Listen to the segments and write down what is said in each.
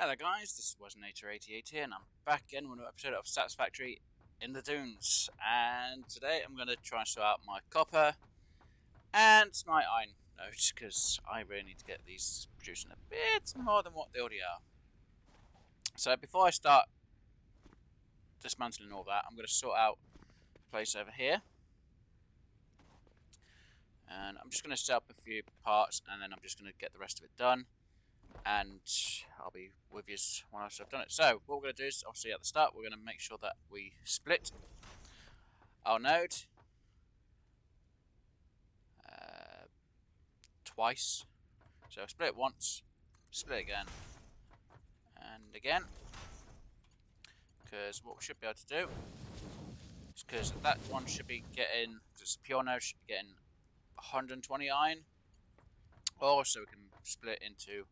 Hello guys, this is Wasnator88 here, and I'm back again with another episode of Satisfactory in the Dunes. And today I'm going to try and sort out my copper and my iron nodes, because I really need to get these producing a bit more than what they already are. So before I start dismantling all that, I'm going to sort out a place over here. And I'm just going to set up a few parts, and then I'm just going to get the rest of it done. And I'll be with you once I've done it. So what we're going to do is, obviously at the start, we're going to make sure that we split our node twice. So split once, split again, and again. Because what we should be able to do is, because that one should be getting, because it's a pure node, should be getting 120 iron. Also, we can split into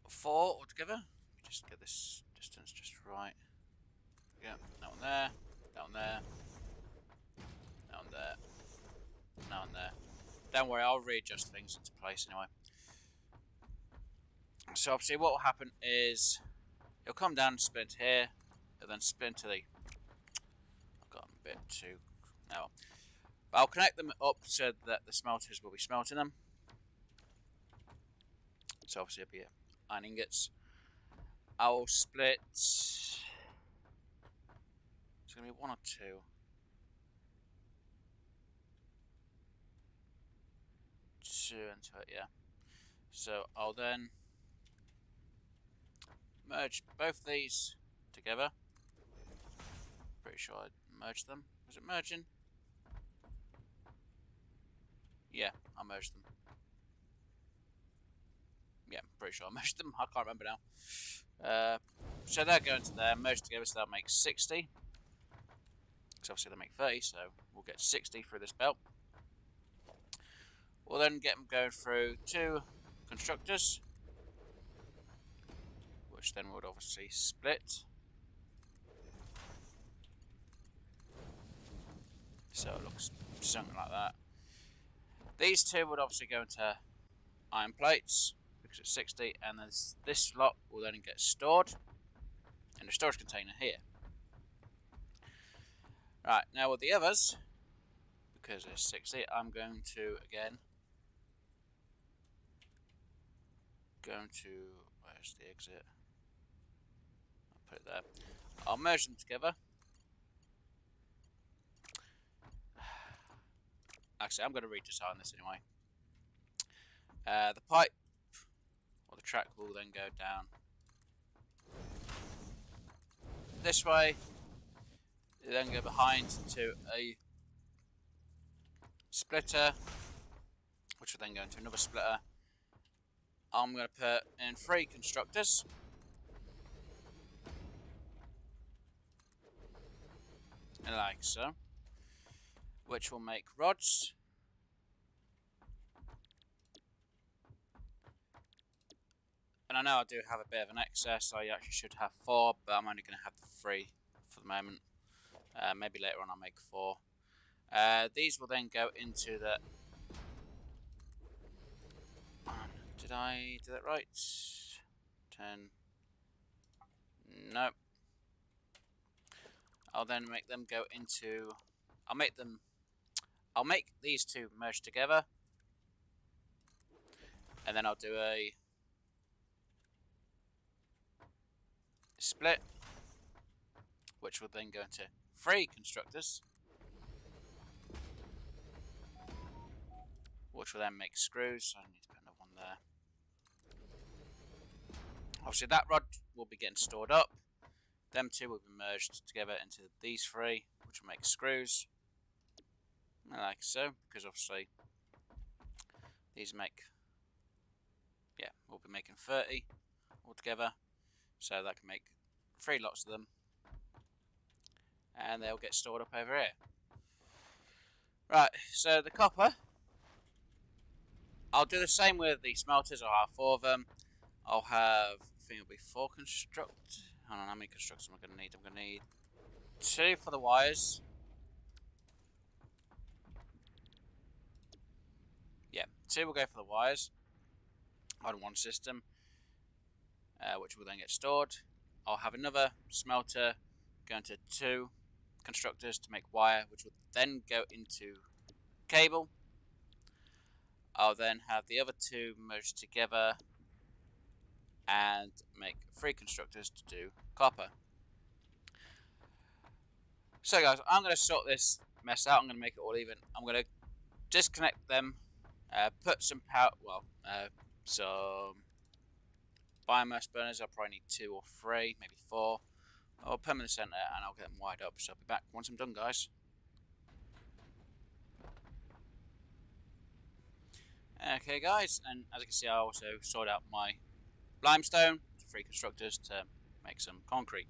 4 altogether. Let me just get this distance just right. Yeah, that one there, that one there, that one there, that one there. Don't worry, I'll readjust things into place anyway. So obviously what will happen is it'll come down and split here, and then split into the... I've got a bit too... No. But I'll connect them up so that the smelters will be smelting them. So obviously it'll be iron ingots. I'll split... It's going to be 1 or 2. 2 into it, yeah. So I'll then merge both these together. Pretty sure I merged them. Was it merging? Yeah, I merged them. Yeah, I'm pretty sure I merged them. I can't remember now. So they're going to there, merged together, so that'll make 60. Because obviously they make 30, so we'll get 60 through this belt. We'll then get them going through 2 constructors, which then would obviously split. So it looks something like that. These 2 would obviously go into iron plates, because it's 60, and then this lot will then get stored in a storage container here. Right, now with the others, because it's 60, I'm going to, again, where's the exit? I'll put it there. I'll merge them together. Actually, I'm going to redesign this anyway. The pipe, or the track, will then go down this way. Then go behind to a splitter, which will then go into another splitter. I'm going to put in 3 constructors. Like so. Which will make rods. And I know I do have a bit of an excess. I actually should have 4, but I'm only going to have the 3 for the moment. Maybe later on I'll make 4. These will then go into the... Did I do that right? 10. Nope. I'll then make them go into... I'll make these 2 merge together. And then I'll do a split, which will then go into 3 constructors, which will then make screws. I need to put another one there. Obviously that rod will be getting stored up. Them 2 will be merged together into these 3, which will make screws. Like so, because obviously these make... Yeah, we'll be making 30 altogether. So that can make 3 lots of them. And they'll get stored up over here. Right, so the copper, I'll do the same with the smelters. I'll have 4 of them. I'll have, I think it'll be 4 construct. I don't know how many constructors I'm going to need. I'm going to need 2 for the wires. Yeah, 2 will go for the wires on one system. which will then get stored. I'll have another smelter go into 2 constructors to make wire, which will then go into cable. I'll then have the other 2 merged together and make 3 constructors to do copper. So guys, I'm going to sort this mess out. I'm going to make it all even. I'm going to disconnect them, put some power, some biomass burners. I'll probably need 2 or 3, maybe 4. I'll put them in the center and I'll get them wired up. So I'll be back once I'm done, guys. Okay guys, and as you can see, I also sorted out my limestone to 3 constructors to make some concrete.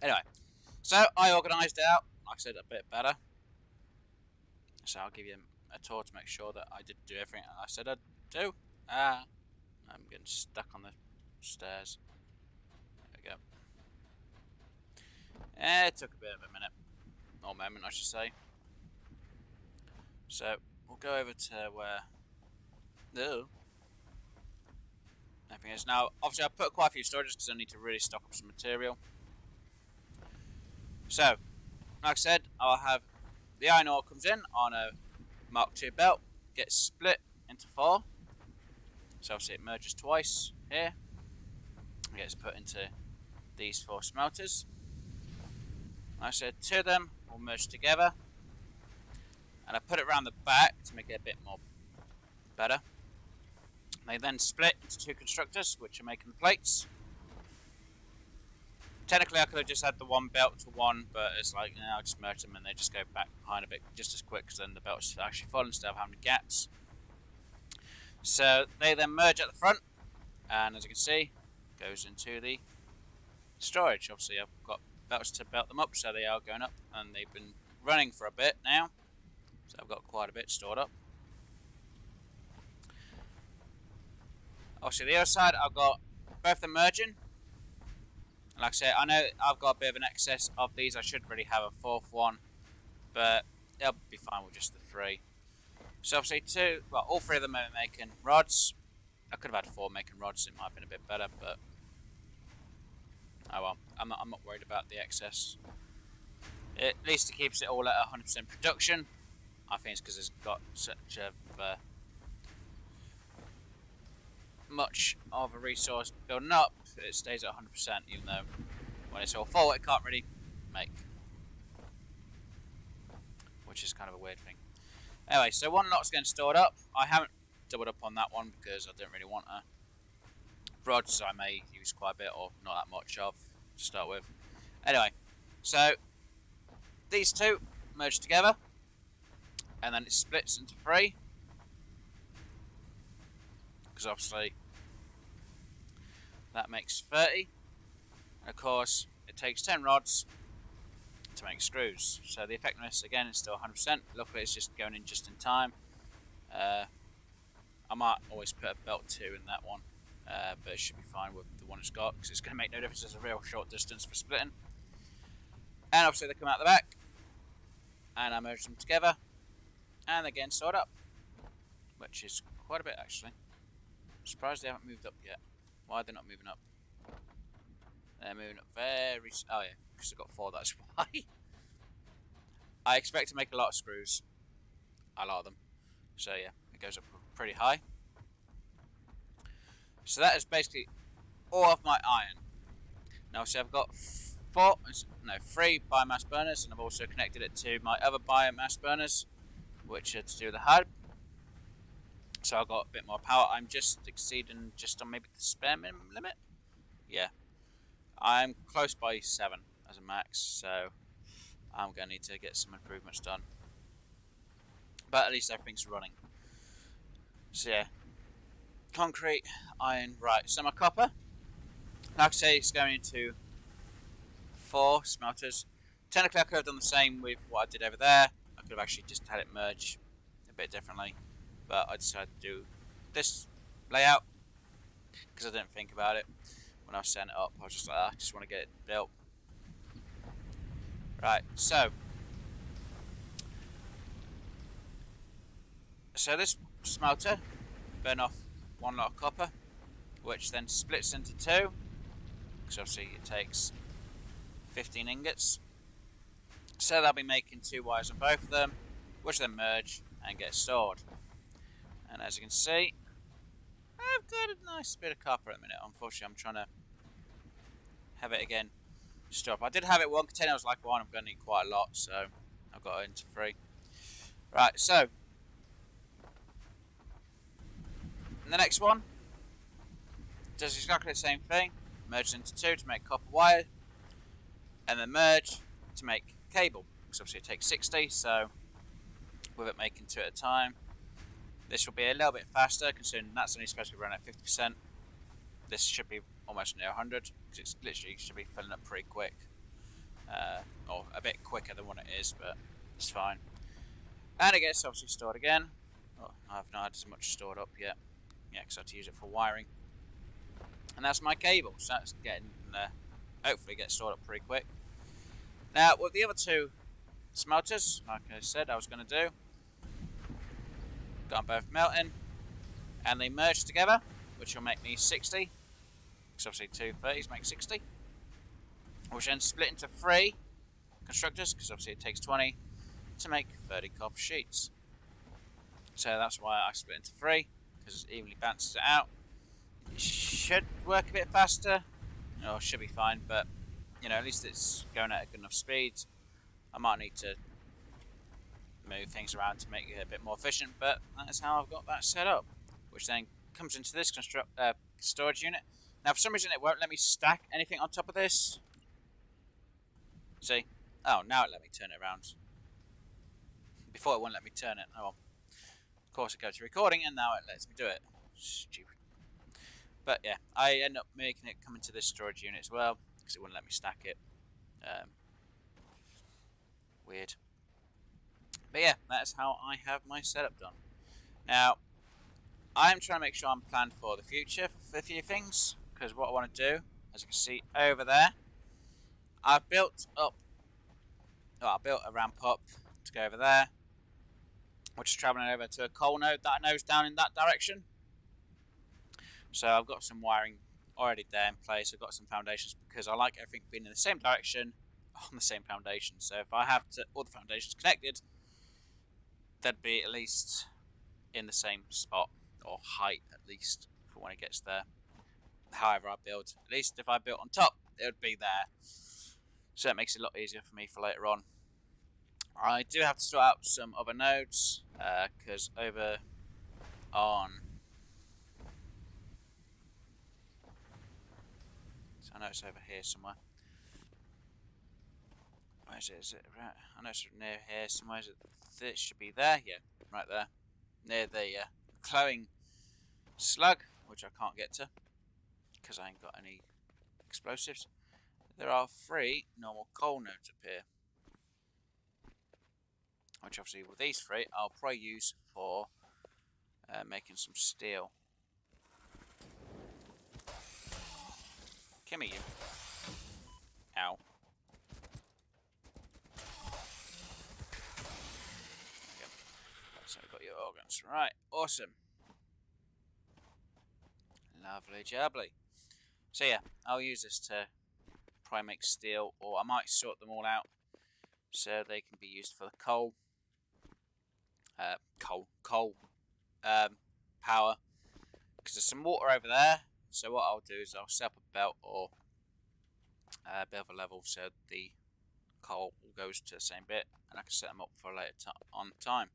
Anyway, so I organised it out, like I said, a bit better. So I'll give you a tour to make sure that I did do everything I said I'd do. I'm getting stuck on the stairs. There we go. It took a bit of a minute, or moment I should say. So we'll go over to where everything is. Now, obviously I put quite a few storages because I need to really stock up some material. So, like I said, I'll have the iron ore comes in on a Mark II belt, gets split into 4. So obviously it merges twice here. It gets put into these 4 smelters. Like I said, 2 of them will merge together. And I put it around the back to make it a bit more better. They then split into 2 constructors, which are making the plates. Technically, I could have just had the 1 belt to 1, but it's like, I'll just merge them and they just go back behind a bit just as quick, because then the belt's actually full instead of having gaps. So they then merge at the front, and as you can see, goes into the storage. Obviously, I've got belts to belt them up, so they are going up, and they've been running for a bit now. So I've got quite a bit stored up. Obviously, the other side, I've got both of them merging. Like I said, I know I've got a bit of an excess of these. I should really have a 4th one, but they'll be fine with just the 3. So obviously all 3 of them are making rods. I could have had 4 making rods. It might have been a bit better, but oh well. I'm not worried about the excess. At least it keeps it all at 100% production. I think it's because it's got such a much of a resource building up, it stays at 100%, even though when it's all full it can't really make, which is kind of a weird thing. Anyway, so 1 lot's getting stored up. I haven't doubled up on that one because I don't really want a rods. I may use quite a bit or not that much of to start with. Anyway, so these 2 merge together and then it splits into 3, because obviously that makes 30. And of course, it takes 10 rods to make screws. So the effectiveness again is still 100%. Luckily, it's just going in just in time. I might always put a belt 2 in that one, but it should be fine with the one it's got, because it's going to make no difference. It's a real short distance for splitting. And obviously, they come out the back, and I merge them together, and they're getting stored up, which is quite a bit actually. I'm surprised they haven't moved up yet. Why are they not moving up? They're moving up very... Oh yeah, because I've got 4, that's why. I expect to make a lot of screws. A lot of them. So yeah, it goes up pretty high. So that is basically all of my iron. Now, so I've got 3 biomass burners, and I've also connected it to my other biomass burners, which are to do with the HUD. So I've got a bit more power. I'm just exceeding just on maybe the spare minimum limit. Yeah. I'm close by 7 as a max, so I'm going to need to get some improvements done. But at least everything's running. So yeah. Concrete, iron, right. So my copper, like I say, it's going into 4 smelters. Technically I could have done the same with what I did over there. I could have actually just had it merge a bit differently. But I decided to do this layout because I didn't think about it when I was setting it up. I was just like, I just want to get it built. Right, so this smelter burn off 1 lot of copper. which then splits into two, because obviously it takes 15 ingots. So they'll be making 2 wires on both of them, which then merge and get stored. And as you can see, I've got a nice bit of copper at the minute. Unfortunately, I'm trying to have it again stop. I did have it 1 container, I was like, well, I'm going to need quite a lot, so I've got it into 3. Right, so the next one does exactly the same thing. Merges into 2 to make copper wire, and then merge to make cable. Because obviously it takes 60, so with it making 2 at a time, this will be a little bit faster, considering that's only supposed to be running at 50%. This should be almost near 100, because it's literally should be filling up pretty quick. Or a bit quicker than what it is, but it's fine. And it gets obviously stored again. Oh, I've not had as much stored up yet. Yeah, because I had to use it for wiring. And that's my cable, so that's getting, hopefully get stored up pretty quick. Now, with the other 2 smelters, like I said I was going to do, got them both melting, and they merge together, which will make me 60, because obviously 2 30s make 60, which then split into 3 constructors, because obviously it takes 20 to make 30 copper sheets. So that's why I split into 3, because it evenly balances it out. It should work a bit faster, or should be fine, but you know, at least it's going at a good enough speed. I might need to move things around to make it a bit more efficient, but that's how I've got that set up, which then comes into this storage unit. Now, for some reason, it won't let me stack anything on top of this. See? Oh, now it let me turn it around. Before it wouldn't let me turn it. Oh well. Of course, it goes to recording, and now it lets me do it. Stupid. But yeah, I end up making it come into this storage unit as well, because it wouldn't let me stack it. Weird. But yeah, that's how I have my setup done. Now, I'm trying to make sure I'm planned for the future for a few things, because what I want to do, as you can see over there, I've built up, well, I built a ramp up to go over there, which is travelling over to a coal node that I know is down in that direction. So I've got some wiring already there in place. I've got some foundations because I like everything being in the same direction on the same foundation. So if I have all the foundations connected, they'd be at least in the same spot, or height at least, for when it gets there. However I build, at least if I built on top, it would be there. So it makes it a lot easier for me for later on. I do have to sort out some other nodes, because over on... So I know it's over here somewhere. Where is it? Is it right? I know it's near here somewhere. Is it? It should be there. Yeah, right there. Near the glowing slug, which I can't get to because I ain't got any explosives. There are 3 normal coal nodes up here, which obviously with these 3 I'll probably use for making some steel. Gimme you. Ow. So we've got your organs. Right, awesome. Lovely jubbly. So yeah, I'll use this to probably make steel, or I might sort them all out so they can be used for the coal power, because there's some water over there. So what I'll do is I'll set up a belt or a bit of a level so the coal goes to the same bit, and I can set them up for later on time.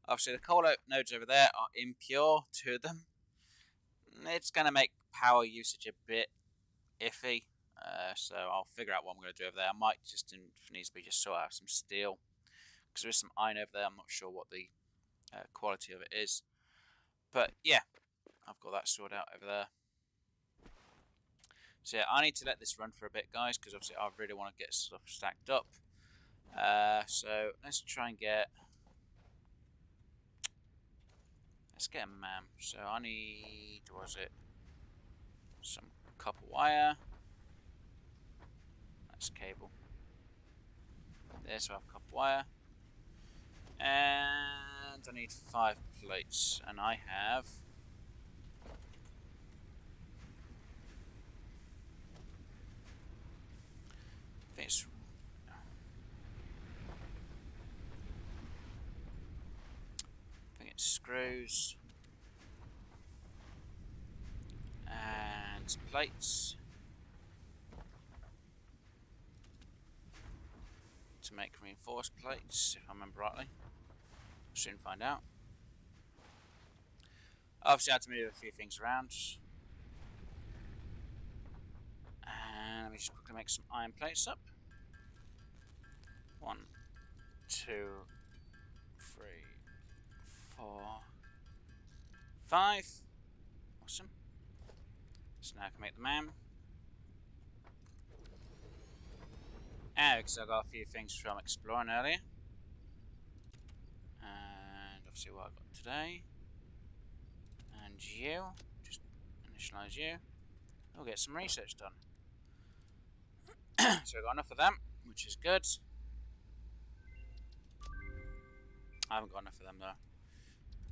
Obviously the coal nodes over there are impure, 2 of them. It's going to make power usage a bit iffy, so I'll figure out what I'm going to do over there. I might just, if needs to be, just sort out some steel, because there is some iron over there. I'm not sure what the quality of it is, but yeah, I've got that sorted out over there. So yeah, I need to let this run for a bit, guys, because obviously I really want to get stuff stacked up. So let's try and get... Let's get a MAM. So I need... was it? Some copper wire. That's cable. There's our copper wire. And I need 5 plates. And I have... screws and plates to make reinforced plates, if I remember rightly. We'll soon find out. Obviously I had to move a few things around. And let me just quickly make some iron plates up. 1, 2, 3, 4, 5. Awesome. So now I can make the man. Because I got a few things from exploring earlier. And obviously what I got today. And you. Just initialize you. We'll get some research done. So we've got enough of them, which is good. I haven't got enough of them though.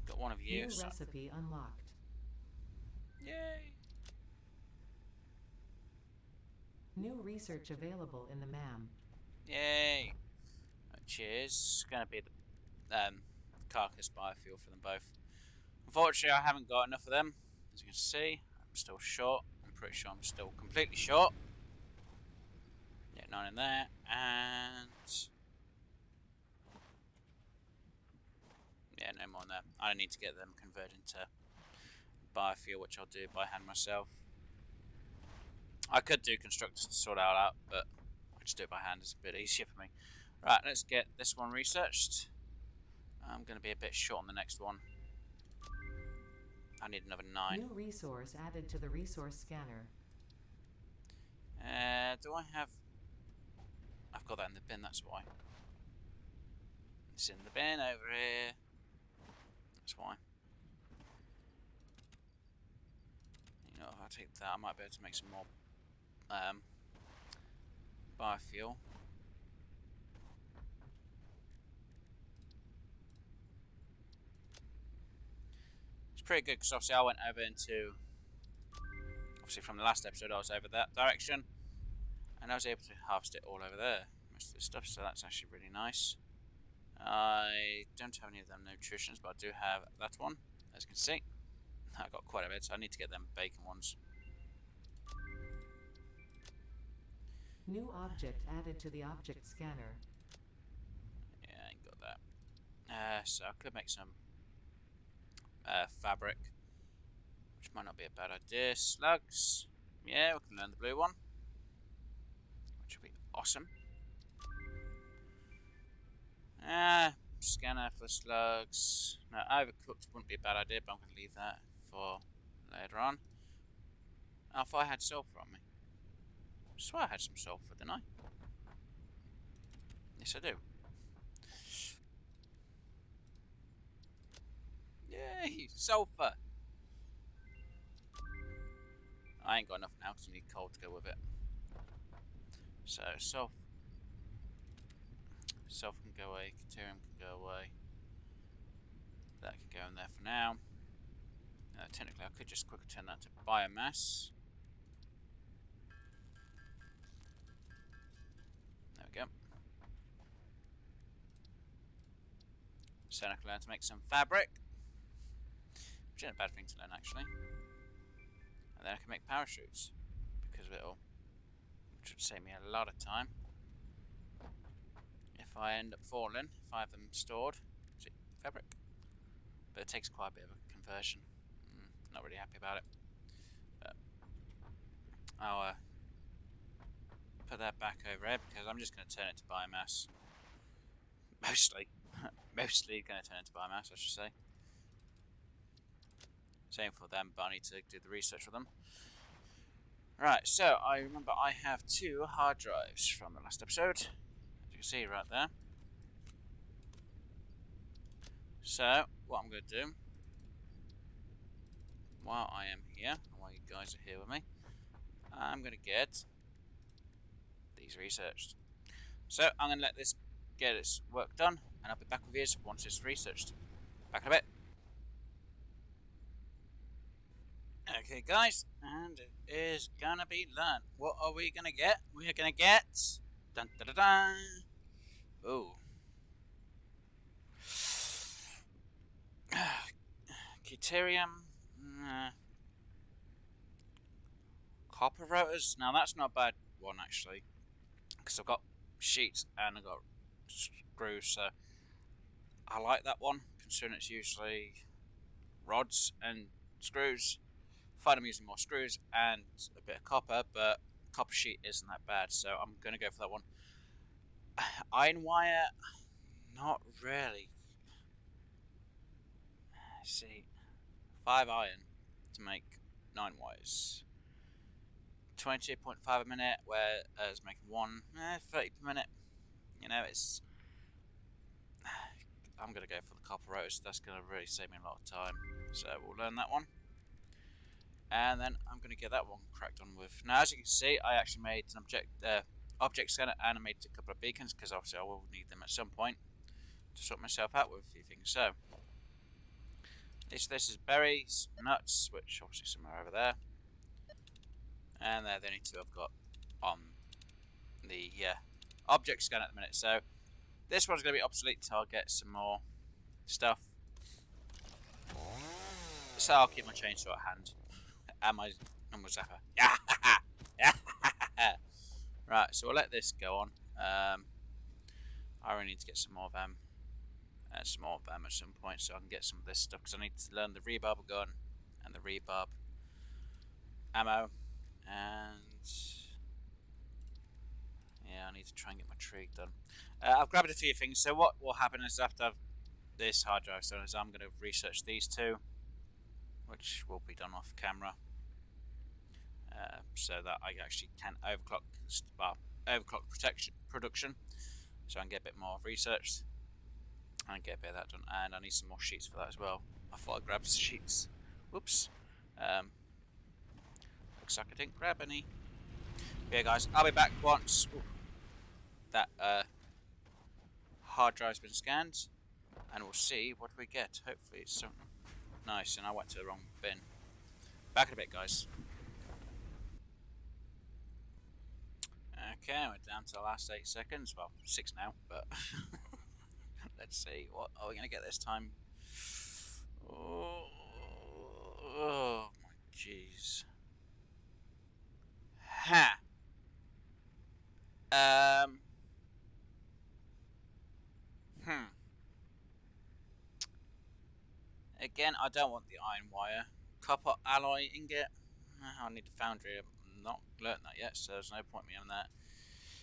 Got one of you. New so recipe unlocked. yay! New research available in the MAM. Yay! Which is going to be the carcass biofuel for them both. Unfortunately, I haven't got enough of them. As you can see, I'm still short. I'm pretty sure I'm still completely short. Yeah, 9 in there, and yeah, no more in there. I need to get them converted into biofuel, which I'll do by hand myself. I could do constructors to sort it all out, but I'll just do it by hand. It's a bit easier for me. Right, let's get this one researched. I'm going to be a bit short on the next one. I need another 9. New resource added to the resource scanner. Do I have... I've got that in the bin, that's why. It's in the bin over here. That's why. You know, if I take that, I might be able to make some more biofuel. It's pretty good because obviously I went over into... Obviously from the last episode I was over that direction. And I was able to harvest it all over there. Most of the stuff, so that's actually really nice. I don't have any of them nutritions, but I do have that one, as you can see. I got quite a bit, so I need to get them bacon ones. New object added to the object scanner. Yeah, I ain't got that. So I could make some fabric, which might not be a bad idea. Slugs. Yeah, we can learn the blue one, which will be awesome. Scanner for slugs. No, overcooked wouldn't be a bad idea, but I'm going to leave that for later on. I thought I had sulfur on me. I swear I had some sulfur, didn't I? Yes, I do. Yay, sulfur! I ain't got enough now because I need coal to go with it. So, sulfur can go away, deuterium can go away. That can go in there for now. Technically, I could just quickly turn that to biomass. There we go. So I can learn to make some fabric, which isn't a bad thing to learn actually. And then I can make parachutes because of it all, which would save me a lot of time. If I end up falling, if I have them stored, see, fabric. But it takes quite a bit of a conversion. Not really happy about it. But I'll put that back over here because I'm just going to turn it to biomass. Mostly. Mostly going to turn it to biomass, I should say. Same for them, but I need to do the research for them. Right, so I remember I have 2 hard drives from the last episode. As you can see right there. So, what I'm going to do, while I am here, and while you guys are here with me, I'm going to get these researched. So, I'm going to let this get its work done, and I'll be back with you once it's researched. Back in a bit. Okay, guys, and it is gonna be learned. What are we gonna get? We are gonna get... Dun, dun, dun, dun. Ooh. Deuterium. Copper rotors. Now that's not a bad one actually, because I've got sheets and I've got screws, so I like that one, considering it's usually rods and screws. I find I'm using more screws and a bit of copper, but copper sheet isn't that bad, so I'm going to go for that one. Iron wire, not really. Let's see, 5 iron to make 9 wires. 20.5 a minute, whereas making 30 per minute. You know, it's. I'm going to go for the copper rotors. That's going to really save me a lot of time. So we'll learn that one. And then I'm going to get that one cracked on with. Now, as you can see, I actually made an object scanner, and I made a couple of beacons, because obviously I will need them at some point to sort myself out with a few things. So, this is berries, nuts, which obviously somewhere over there. And they're the only two I've got on the object scanner at the minute. So, this one's going to be obsolete until I get some more stuff. So I'll keep my chainsaw at hand. And my number zapper. Right, so we'll let this go on. I really need to get some more of them. And some more of them at some point, so I can get some of this stuff, because I need to learn the rebarb gun and the rebarb ammo. And yeah, I need to try and get my tree done. I've grabbed a few things, so what will happen is after I've this hard drive done is I'm going to research these two, which will be done off camera, so that I actually can overclock production, so I can get a bit more research and get a bit of that done. And I need some more sheets for that as well. I thought I grabbed sheets. Whoops. Looks like I didn't grab any. Yeah, guys, I'll be back once that hard drive's been scanned, and we'll see what we get. Hopefully it's something nice, and I went to the wrong bin. Back in a bit, guys. Okay, we're down to the last 8 seconds. Well, 6 now, but let's see. What are we going to get this time? Oh my jeez. Ha! Again, I don't want the iron wire. Copper alloy ingot. I need the foundry. I've not learnt that yet, so there's no point me on that.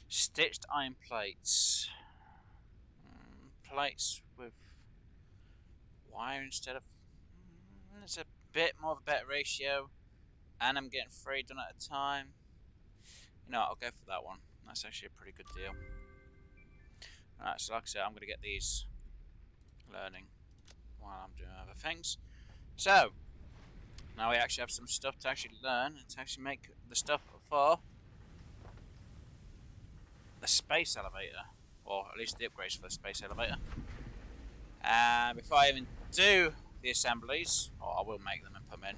Stitched iron plates. Plates with wire instead of. There's a bit more of a better ratio, and I'm getting 3 done at a time. You know what, I'll go for that one. That's actually a pretty good deal. Alright, so like I said, I'm going to get these learning while I'm doing other things. So, now we actually have some stuff to actually learn and to actually make the stuff for the space elevator, or at least the upgrades for the space elevator. And before I even do the assemblies, or I will make them and put them in,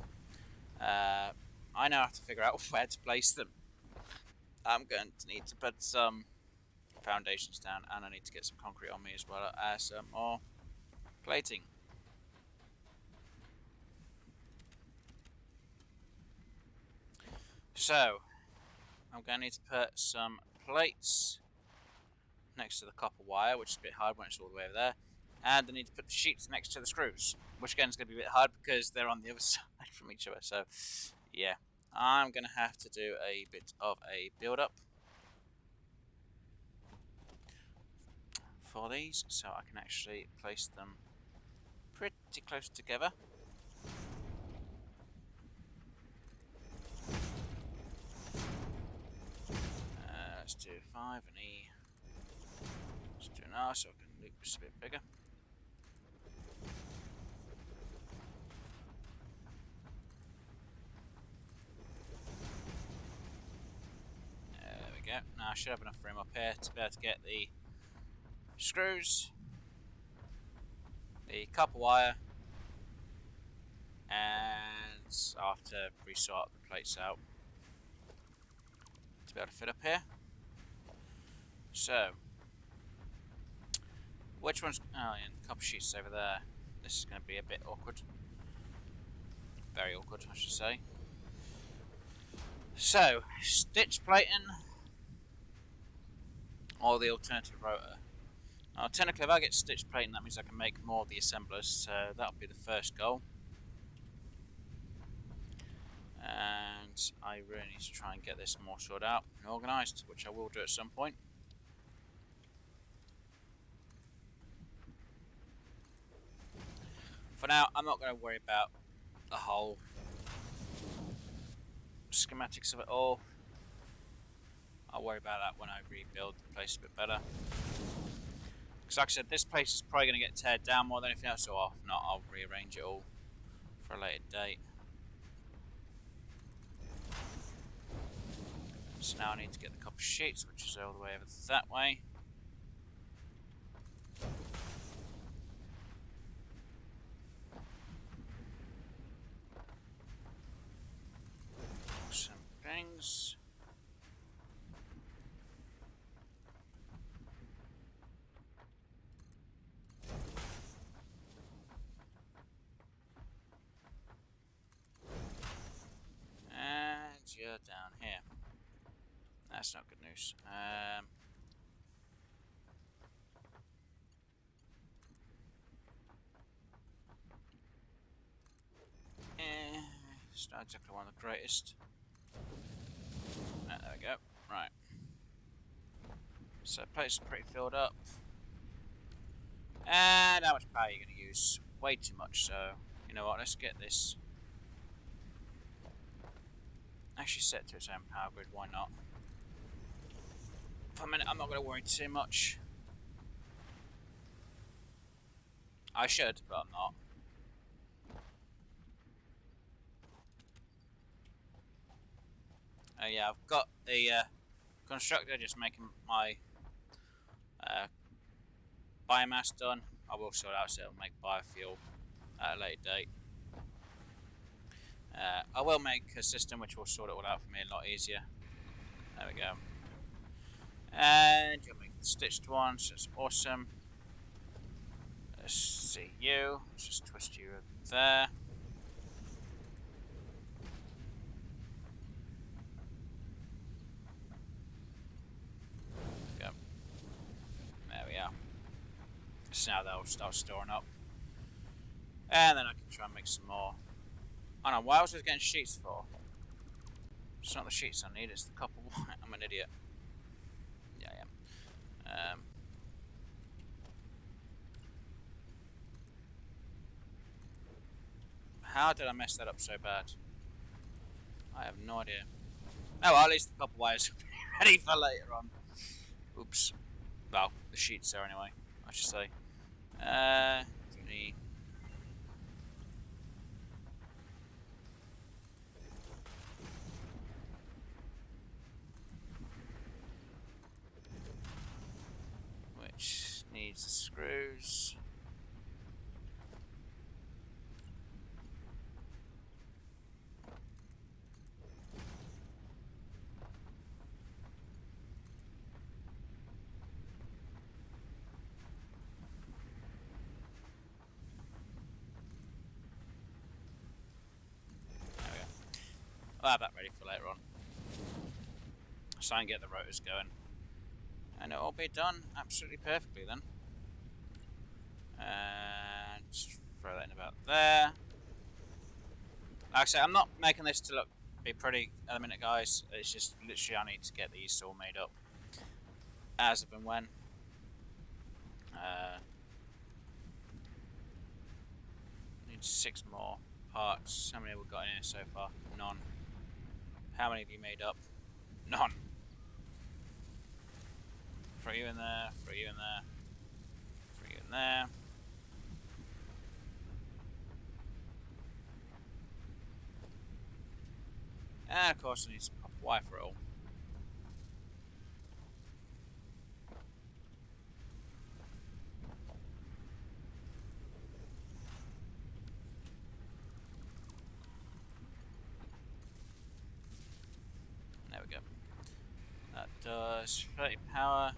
I now have to figure out where to place them. I'm going to need to put some foundations down, and I need to get some concrete on me as well as some more plating. So, I'm going to need to put some plates next to the copper wire, which is a bit hard when it's all the way over there. And I need to put the sheets next to the screws, which again is going to be a bit hard because they're on the other side from each other. So, yeah, I'm going to have to do a bit of a build-up for these, so I can actually place them pretty close together. Let's do 5 and E. Let's do an R so I can loop this a bit bigger. There we go. Now I should have enough room up here to be able to get the screws, the copper wire, and I'll have to resort the plates out to be able to fit up here. So, which one's... oh yeah, the copper sheet's over there. This is going to be a bit awkward. Very awkward, I should say. So, stitch plating or the alternative rotor. Now, technically, if I get stitch plating, that means I can make more of the assemblers, so that'll be the first goal. And I really need to try and get this more sorted out and organised, which I will do at some point. For now, I'm not going to worry about the whole schematics of it all. I'll worry about that when I rebuild the place a bit better. Because like I said, this place is probably going to get teared down more than anything else, so if not, I'll rearrange it all for a later date. So now I need to get the copper sheets, which is all the way over that way. Some things. And you're down here. That's not good news. It's not exactly one of the greatest. There we go. Right. So place is pretty filled up. And how much power are you going to use? Way too much, so you know what, let's get this actually set to its own power grid, why not? For a minute, I'm not going to worry too much. I should, but I'm not. Yeah, I've got the constructor just making my biomass done. I will sort out so it'll make biofuel at a later date. I will make a system which will sort it all out for me a lot easier. There we go. And you'll make the stitched one, so it's awesome. Let's see you. Let's just twist you there. Go. There we are. So now they'll start storing up. And then I can try and make some more. I don't know, why was I getting sheets for? It's not the sheets I need, it's the copper wire. I'm an idiot. Yeah, I am. How did I mess that up so bad? I have no idea. Oh, well, at least the copper wires will be ready for later on. Oops. Well, the sheets are anyway, I should say. Which needs the screws. I'll have that ready for later on. So I can get the rotors going. And it'll be done absolutely perfectly then. And just throw that in about there. Like I say, I'm not making this to be pretty at the minute, guys. It's just literally I need to get these all made up as of and when. Need 6 more parts. How many have we got in here so far? None. How many have you made up? None. Throw you in there, throw you in there, throw you in there. And of course I need some copper wire for it all. There we go. That does 30 power.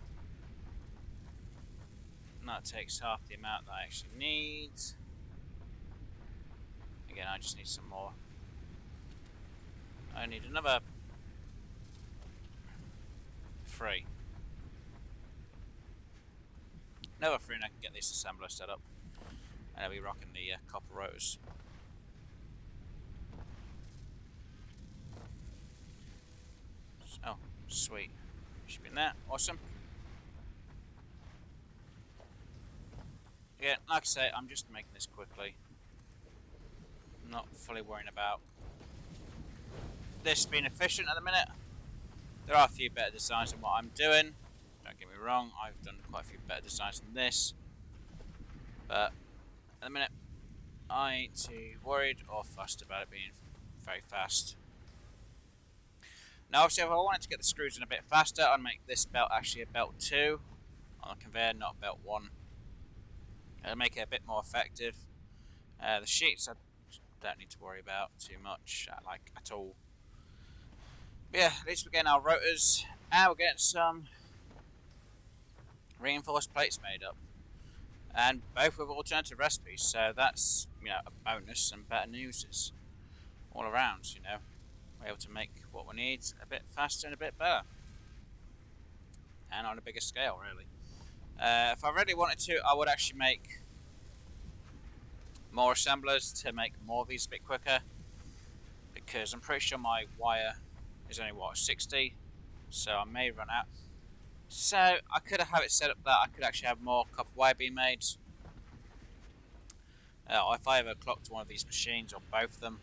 And that takes half the amount that I actually need. Again, I just need some more. I need another 3. Another 3 and I can get this assembler set up. And I'll be rocking the copper rotors. Oh, sweet. Should be in there. Awesome. Yeah, like I say, I'm just making this quickly. I'm not fully worrying about this being efficient at the minute. There are a few better designs than what I'm doing. Don't get me wrong, I've done quite a few better designs than this. But at the minute, I ain't too worried or fussed about it being very fast. Now obviously if I wanted to get the screws in a bit faster, I'd make this belt actually a belt 2 on the conveyor, not a belt 1. It'll make it a bit more effective. The sheets I don't need to worry about too much, like at all. But yeah, at least we're getting our rotors, and we're getting some reinforced plates made up. And both with alternative recipes, so that's, you know, a bonus and better news is all around, you know. We're able to make what we need a bit faster and a bit better. And on a bigger scale, really. If I really wanted to, I would actually make more assemblers to make more of these a bit quicker. Because I'm pretty sure my wire is only, what, 60? So I may run out. So I could have it set up that I could actually have more copper wire being made. If I ever clocked one of these machines, or both of them,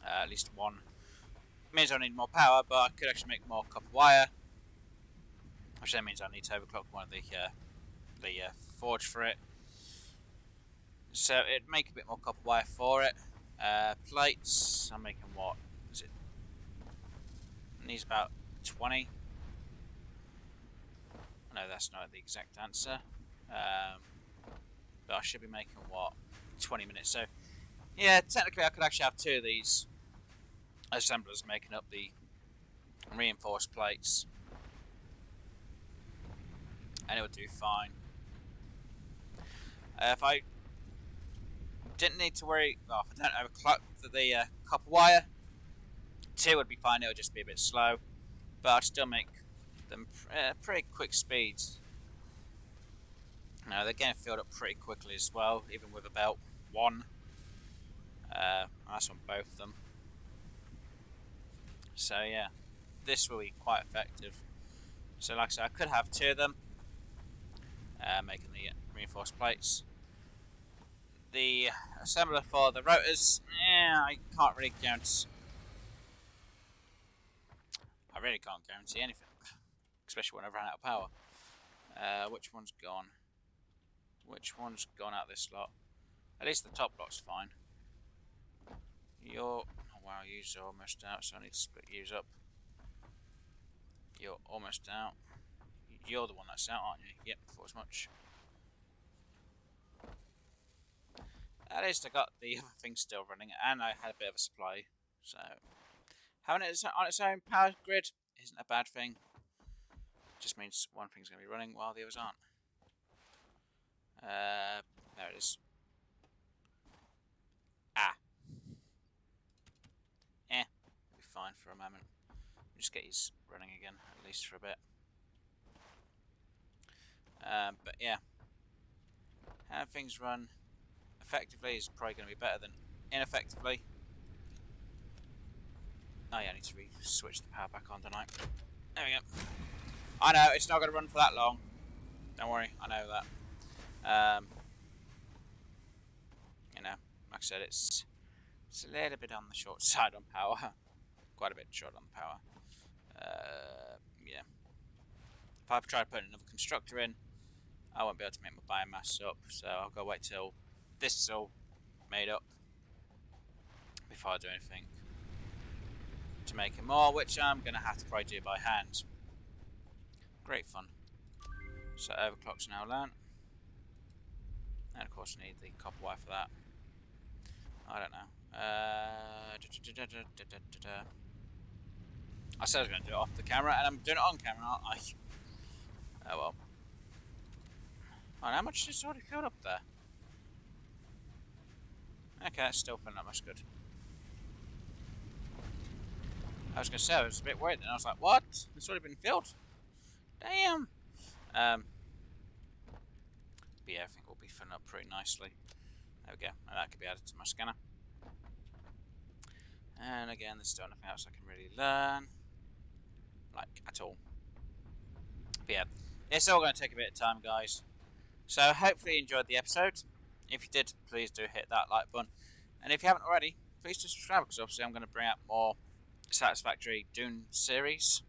at least one, it means I need more power, but I could actually make more copper wire. Which then means I need to overclock one of the forge for it. So it'd make a bit more copper wire for it. Plates, I'm making what? Is it? It needs about 20. No, that's not the exact answer. But I should be making what? 20 minutes. So yeah, technically I could actually have 2 of these assemblers making up the reinforced plates. And it would do fine. If I didn't need to worry, well, if I don't overclock the copper wire, 2 would be fine, it would just be a bit slow. But I'd still make them pretty quick speeds. Now they're getting filled up pretty quickly as well, even with about 1. That's on both of them. So yeah, this will be quite effective. So like I said, I could have 2 of them, making the reinforced plates. The assembler for the rotors, I can't really guarantee. I really can't guarantee anything, especially when I've run out of power. Which one's gone? Which one's gone out of this slot? At least the top block's fine. Oh wow, you're almost out, so I need to split yous up. You're almost out. You're the one that's out, aren't you? Yep, thought as much. At least I got the other thing still running, and I had a bit of a supply. So having it on its own power grid isn't a bad thing. It just means one thing's going to be running while the others aren't. There it is. It'll be fine for a moment. Just get his running again, at least for a bit. But yeah, how things run effectively is probably going to be better than ineffectively. Oh yeah, I need to switch the power back on, don't I? There we go. I know, it's not going to run for that long. Don't worry, I know that. You know, like I said, it's a little bit on the short side on power. Quite a bit short on the power. Yeah. If I try to put another constructor in, I won't be able to make my biomass up, so I'll go wait till this is all made up before I do anything to make it more, which I'm going to have to probably do by hand. Great fun. So overclock's now learnt. And of course I need the copper wire for that. I don't know. I said I was going to do it off the camera, and I'm doing it on camera, aren't I? Oh well. Oh, how much is already filled up there? Okay, that's still filling up. That's good. I was going to say, I was a bit worried then. I was like, what? It's already been filled? Damn! But yeah, I think we'll be filling up pretty nicely. There we go. And that could be added to my scanner. And again, there's still nothing else I can really learn. Like, at all. But yeah, it's all going to take a bit of time, guys. So, hopefully you enjoyed the episode. If you did, please do hit that like button. And if you haven't already, please do subscribe, because obviously I'm going to bring out more Satisfactory Dune series.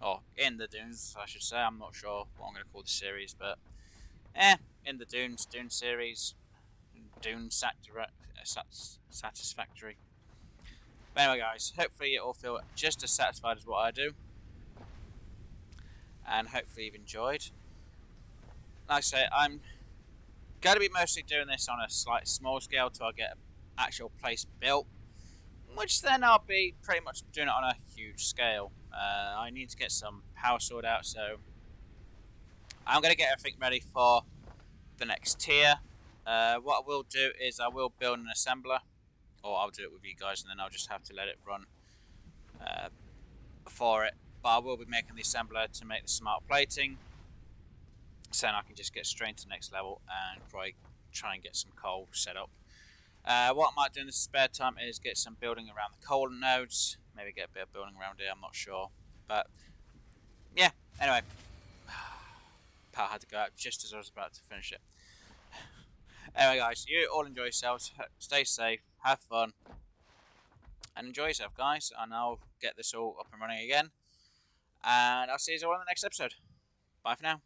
Or in the Dunes, I should say. I'm not sure what I'm going to call the series, but in the Dune series. Dune Satisfactory. But anyway, guys, hopefully you all feel just as satisfied as what I do. And hopefully you've enjoyed. Like I say, I'm going to be mostly doing this on a slight small scale till I get an actual place built. Which then I'll be pretty much doing it on a huge scale. I need to get some power sorted out, so I'm going to get everything ready for the next tier. What I will do is I will build an assembler, or I'll do it with you guys, and then I'll just have to let it run for it. But I will be making the assembler to make the smart plating, so then I can just get straight to the next level and probably try and get some coal set up. What I might do in the spare time is get some building around the coal nodes. Maybe get a bit of building around here, I'm not sure. But, yeah, anyway. Power had to go out just as I was about to finish it. Anyway, guys, you all enjoy yourselves. Stay safe, have fun, and enjoy yourself, guys. And I'll get this all up and running again. And I'll see you all in the next episode. Bye for now.